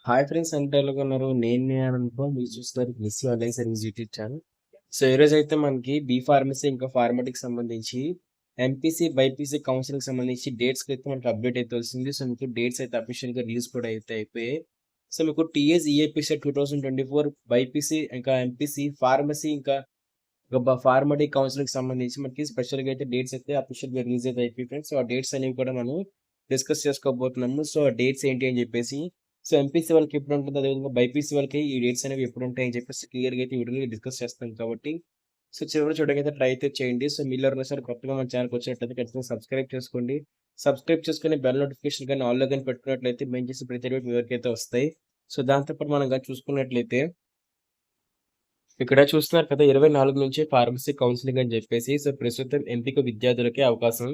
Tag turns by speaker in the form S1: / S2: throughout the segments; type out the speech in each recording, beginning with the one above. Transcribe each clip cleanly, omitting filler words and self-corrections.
S1: Hi friends అంటే ఎలాగున్నారు? నేను మీ అనుకో మీరు చూస్తున్నారు Missy online service YouTube channel. So ఈరోజు అయితే మనకి బీ ఫార్మసీ ఇంకా ఫార్మాటిక్స్ సంబంధించి ఎంపీసీ, బైపీసీ కౌన్సిలింగ్ సంబంధించి డేట్స్‌కి అయితే మనకి అప్డేట్ అయితే వచ్చింది. సో మీకు డేట్స్ అయితే అఫీషియల్‌గా రిలీజ్ కూడా అయితే అయిపోయాయి. సో మీకు టీఎస్ ఈఏపీ సెట్ 2024 బైపీసీ ఇంకా ఎంపీసీ, ఫార్మసీ ఇంకా ఫార్మాటిక్ కౌన్సిలింగ్‌కి సంబంధించి మనకి స్పెషల్‌గా అయితే డేట్స్ అయితే అఫీషియల్‌గా రిలీజ్ అయితే అయిపోయాయి ఫ్రెండ్స్. సో ఆ డేట్స్ అనేవి కూడా మనం డిస్కస్ చేసుకోబోతున్నాము. సో ఆ డేట్స్ ఏంటి అని చెప్పేసి సో ఎంపీసీ వాళ్ళకి ఎప్పుడు ఉంటుంది, అదేవిధంగా బైపీసీ వాళ్ళకి ఈ డేట్స్ అనేవి ఎప్పుడు ఉంటాయి అని చెప్పేసి క్లియర్‌గా అయితే ఈ వీడియోలో డిస్కస్ చేస్తాం కాబట్టి సో చివరి చూడడానికి ట్రై అయితే చేయండి. సో మీరు ఎవరైనా సరే కొత్తగా మన ఛానల్‌కి వచ్చినట్లయితే ఖచ్చితంగా సబ్స్క్రైబ్ చేసుకోండి. సబ్స్క్రైబ్ చేసుకొని బెల్ నోటిఫికేషన్ గాని ఆల్‌లో గాని పెట్టుకున్నట్లయితే మేము చేసే ప్రతి వీడియో మీ వరకైతే వస్తాయి. సో దాంతో పాటు మనం గాని చూసుకున్నట్లయితే ఇక్కడ చూస్తున్నారు కదా 24 నుంచి ఫార్మసీ కౌన్సిలింగ్ అని చెప్పేసి సో ప్రస్తుతం ఎంపిక విద్యార్థులకే అవకాశం.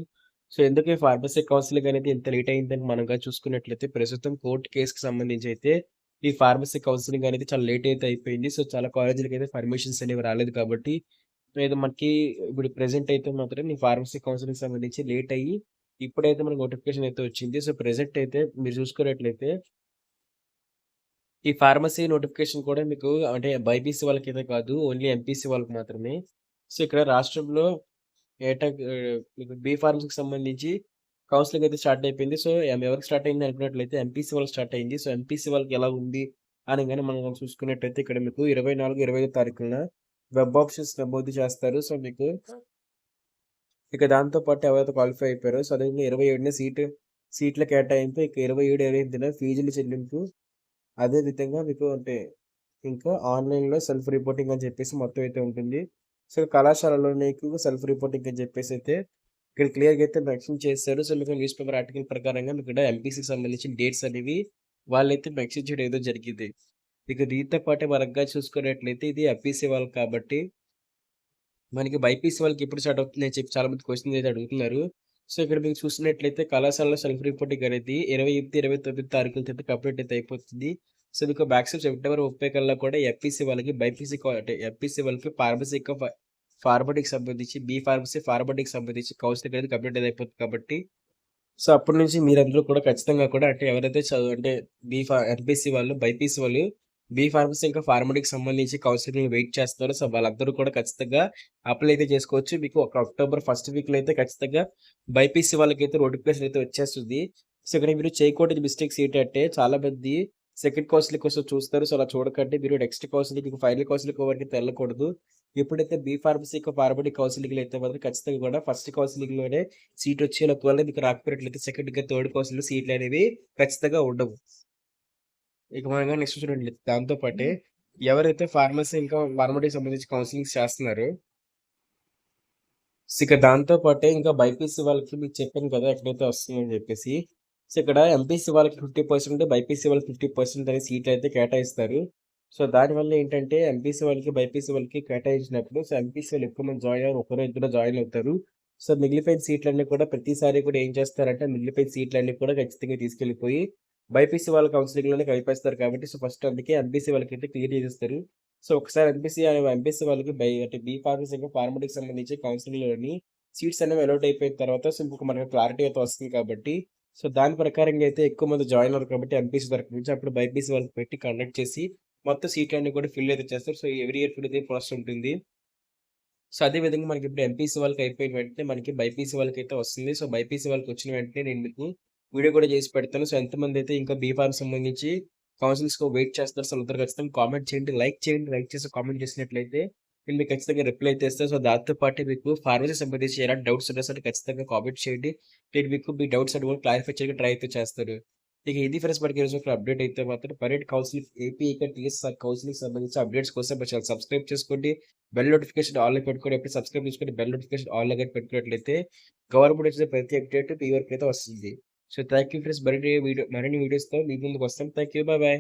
S1: సో ఎందుకు ఈ ఫార్మసీ కౌన్సిలింగ్ అనేది ఇంత లేట్ అయిందని మనగా చూసుకున్నట్లయితే ప్రస్తుతం కోర్టు కేసుకి సంబంధించి అయితే ఈ ఫార్మసీ కౌన్సిలింగ్ అనేది చాలా లేట్ అయితే అయిపోయింది. సో చాలా కాలేజీలకి అయితే పర్మిషన్స్ అనేవి రాలేదు కాబట్టి ఏదో మనకి ఇప్పుడు ప్రెజెంట్ అయితే మాత్రం ఈ ఫార్మసీ కౌన్సిలింగ్ సంబంధించి లేట్ అయ్యి ఇప్పుడైతే మనకు నోటిఫికేషన్ అయితే వచ్చింది. సో ప్రెజెంట్ అయితే మీరు చూసుకున్నట్లయితే ఈ ఫార్మసీ నోటిఫికేషన్ కూడా మీకు అంటే బైపీసీ వాళ్ళకైతే కాదు. ఓన్లీ ఎంపీసీ వాళ్ళకి మాత్రమే. సో, ఇక్కడ రాష్ట్రంలో మీకు బీ ఫార్మసీకి సంబంధించి కౌన్సెలింగ్ అయితే స్టార్ట్ అయిపోయింది. సో, ఎవరికి స్టార్ట్ అయింది అనుకున్నట్లయితే ఎంపీసీ వాళ్ళకి స్టార్ట్ అయింది. సో, ఎంపీసీ వాళ్ళకి ఎలా ఉంది అని గాని మనం చూసుకున్నట్టయితే ఇక్కడ మీకు 24, 25 తారీఖున వెబ్ ఆప్షన్స్ నమోదు చేస్తారు. సో, మీకు ఇక దాంతో పాటు ఎవరైతే క్వాలిఫై అయిపోయారో సో, అదేవిధంగా 27న సీట్ల కేటాయింపు, ఇక 27, 28న ఫీజుల చెల్లింపు అదే విధంగా మీకు అంటే ఇంకా ఆన్‌లైన్‌లో సెల్ఫ్ రిపోర్టింగ్ అని చెప్పేసి మొత్తం అయితే ఉంటుంది. సో, కళాశాలలో నీకు సెల్ఫ్ రిపోర్టింగ్ అని చెప్పేసి అయితే ఇక్కడ క్లియర్‌గా అయితే మెన్షన్ చేశారు. సో, మీకు న్యూస్ పేపర్ ఆర్టికల్ ప్రకారంగా మీకు ఇక్కడ ఎంపీసీకి సంబంధించిన డేట్స్ అనేవి వాళ్ళైతే మెన్షన్ చేయడం ఏదో జరిగింది. ఇక దీంతో పాటే మనగా చూసుకున్నట్లయితే ఇది ఎంపీసీ వాళ్ళకి కాబట్టి మనకి బైపీసీ వాళ్ళకి ఎప్పుడు స్టార్ట్ అవుతుంది అని చెప్పి చాలా మంది క్వెషన్స్ అయితే అడుగుతున్నారు. సో, ఇక్కడ మీకు చూసినట్లయితే కళాశాలలో సెల్ఫ్ రిపోర్టింగ్ అనేది 28, 29 తారీఖులతో అయితే కంప్లీట్ అయితే అయిపోతుంది. సో, మీకు మాక్సిమం సెప్టెంబర్ 30 కల్లా కూడా ఎఫ్ఈసీ వాళ్ళకి బైపీసీ అంటే ఎంపీసీ వాళ్ళకి ఫార్మసీ ఇంకా ఫార్మాటిక్‌కి సంబంధించి బీ ఫార్మసీ, ఫార్మాటిక్‌కి సంబంధించి కౌన్సెలింగ్ అనేది కంప్లీట్ అయితే అయిపోతుంది కాబట్టి సో, అప్పటి నుంచి మీరందరూ కూడా ఖచ్చితంగా కూడా అంటే ఎవరైతే అంటే ఎంపీసీ వాళ్ళు, బైపీసీ వాళ్ళు బీ ఫార్మసీ ఇంకా ఫార్మాటిక్‌కి సంబంధించి కౌన్సెలింగ్ వెయిట్ చేస్తున్నారో సో, వాళ్ళందరూ కూడా ఖచ్చితంగా అప్లై అయితే చేసుకోవచ్చు. మీకు ఒక అక్టోబర్ ఫస్ట్ వీక్‌లో అయితే ఖచ్చితంగా బైపీసీ వాళ్ళకైతే నోటిఫికేషన్ అయితే వచ్చేస్తుంది. సో, ఇక్కడ మీరు చేయకూడని మిస్టేక్స్ ఏంటంటే చాలా మంది సెకండ్ కౌన్సెలింగ్ కోసం చూస్తారు. సో, అలా చూడకండి. మీరు నెక్స్ట్ కౌన్సెలింగ్, ఫైనల్ కౌన్సెలింగ్ వరకైతే వెళ్ళకూడదు. ఎప్పుడైతే బీ ఫార్మసీ ఇంకా ఫార్మాటిక్ కౌన్సెలింగ్‌లో అయితే మాత్రం ఖచ్చితంగా కూడా ఫస్ట్ కౌన్సెలింగ్‌లోనే సీట్ వచ్చి ఒకవేళ మీకు రాకపోయినట్లయితే సెకండ్ ఇంకా థర్డ్ కౌన్సిల్‌లో సీట్లనేవి ఖచ్చితంగా ఉండవు. ఇక మనం నెక్స్ట్ చూడండి దాంతో పాటే ఎవరైతే ఫార్మసీ ఇంకా ఫార్మాటిక్‌కి సంబంధించి కౌన్సిలింగ్స్ చేస్తున్నారో సో, ఇక దాంతో పాటే ఇంకా బైపీసీ వాళ్ళకి మీకు చెప్పాను కదా! ఎక్కడైతే వస్తుందని చెప్పేసి. సో, ఇక్కడ ఎంపీసీ వాళ్ళకి 50%, బైపీసీ వాళ్ళకి 50% అనే సీట్లయితే కేటాయిస్తారు. సో, దానివల్ల ఏంటంటే ఎంపీసీ వాళ్ళకి, బైపీసీ వాళ్ళకి కేటాయించినప్పుడు సో, ఎంపీసీ వాళ్ళు ఎక్కువ మంది జాయిన్ అవ్వరు. ఒకరో ఇద్దరో జాయిన్ అవుతారు. సో, మిగిలిపోయిన సీట్లన్నీ కూడా ప్రతిసారి కూడా ఏం చేస్తారంటే మిగిలిపోయిన సీట్లన్నీ కూడా ఖచ్చితంగా తీసుకెళ్ళిపోయి బైపీసీ వాళ్ళ కౌన్సిలింగ్‌లోనే కలిపేస్తారు కాబట్టి సో, ఫస్ట్ అందుకే ఎంపీసీ వాళ్ళకైతే క్లియర్ చేసేస్తారు. సో, ఒకసారి ఎంపీసీ వాళ్ళకి అంటే బీ ఫార్మసీ ఇంకా ఫార్మాటిక్‌కి సంబంధించి కౌన్సిలింగ్‌లోని సీట్స్ అనేవి అలాట్ అయిపోయిన తర్వాత సో, ఇంకొక మనకు క్లారిటీ అయితే వస్తుంది కాబట్టి, సో, దాని ప్రకారంగా అయితే ఎక్కువ మంది జాయిన్ అవ్వరు కాబట్టి ఎంపీసీ తరపు నుంచి అప్పుడు బైపీసీ వాళ్ళకి పెట్టి కండక్ట్ చేసి మొత్తం సీట్లన్నీ కూడా ఫిల్ అయితే చేస్తారు. సో, ఎవ్రీ ఇయర్ కూడా ఇదే ప్రాసెస్ ఉంటుంది. సో, అదే విధంగా మనకి ఇప్పుడు ఎంపీసీ వాళ్ళకి అయిపోయిన వెంటనే మనకి బైపీసీ వాళ్ళకైతే వస్తుంది. సో, బైపీసీ వాళ్ళకొచ్చిన వెంటనే నేను మీకు వీడియో కూడా చేసి పెడతాను. సో, ఎంతమందైతే ఇంకా బీ ఫార్మ్ సంబంధించి కౌన్సిలింగ్స్‌కి వెయిట్ చేస్తున్నారు. సో, అందరూ ఖచ్చితంగా కామెంట్ చేయండి. లైక్ చేయండి. లైక్ చేసి కామెంట్ చేసినట్లయితే నేను మీకు ఖచ్చితంగా రిప్లై అయితే ఇస్తాను. సో, దాంతో పాటు మీకు ఫార్మసీ సంబంధించి ఎలాంటి డౌట్స్ ఉన్నా సరే ఖచ్చితంగా కామెంట్ చేయండి. నేను మీకు మీ డౌట్స్ అన్ని కూడా క్లారిఫై చేయడానికి ట్రై అయితే చేస్తాను. ఇక ఇది ఫ్రెండ్స్ మనకి ఈరోజు ఒక అప్డేట్ అయితే మాత్రం పరేడ్ కౌన్సిలింగ్ ఏపీ ఇంకా టీఎస్ఆర్ కౌన్సిలింగ్ సంబంధించి అప్డేట్స్ కోసం మా ఛానల్ సబ్స్క్రైబ్ చేసుకోండి. బెల్ నోటిఫికేషన్ ఆన్‌లో పెట్టుకొని ఎప్పుడు సబ్స్క్రైబ్ చేసుకొని బెల్ నోటిఫికేషన్ ఆన్‌లో గాని పెట్టుకున్నట్లయితే గవర్నమెంట్ ఇచ్చే ప్రతి అప్డేట్ మీ వరకైతే వస్తుంది. So, thank you friends. మరిన్ని వీడియోస్‌తో మీ ముందుకు వస్తాం. Thank you. By by.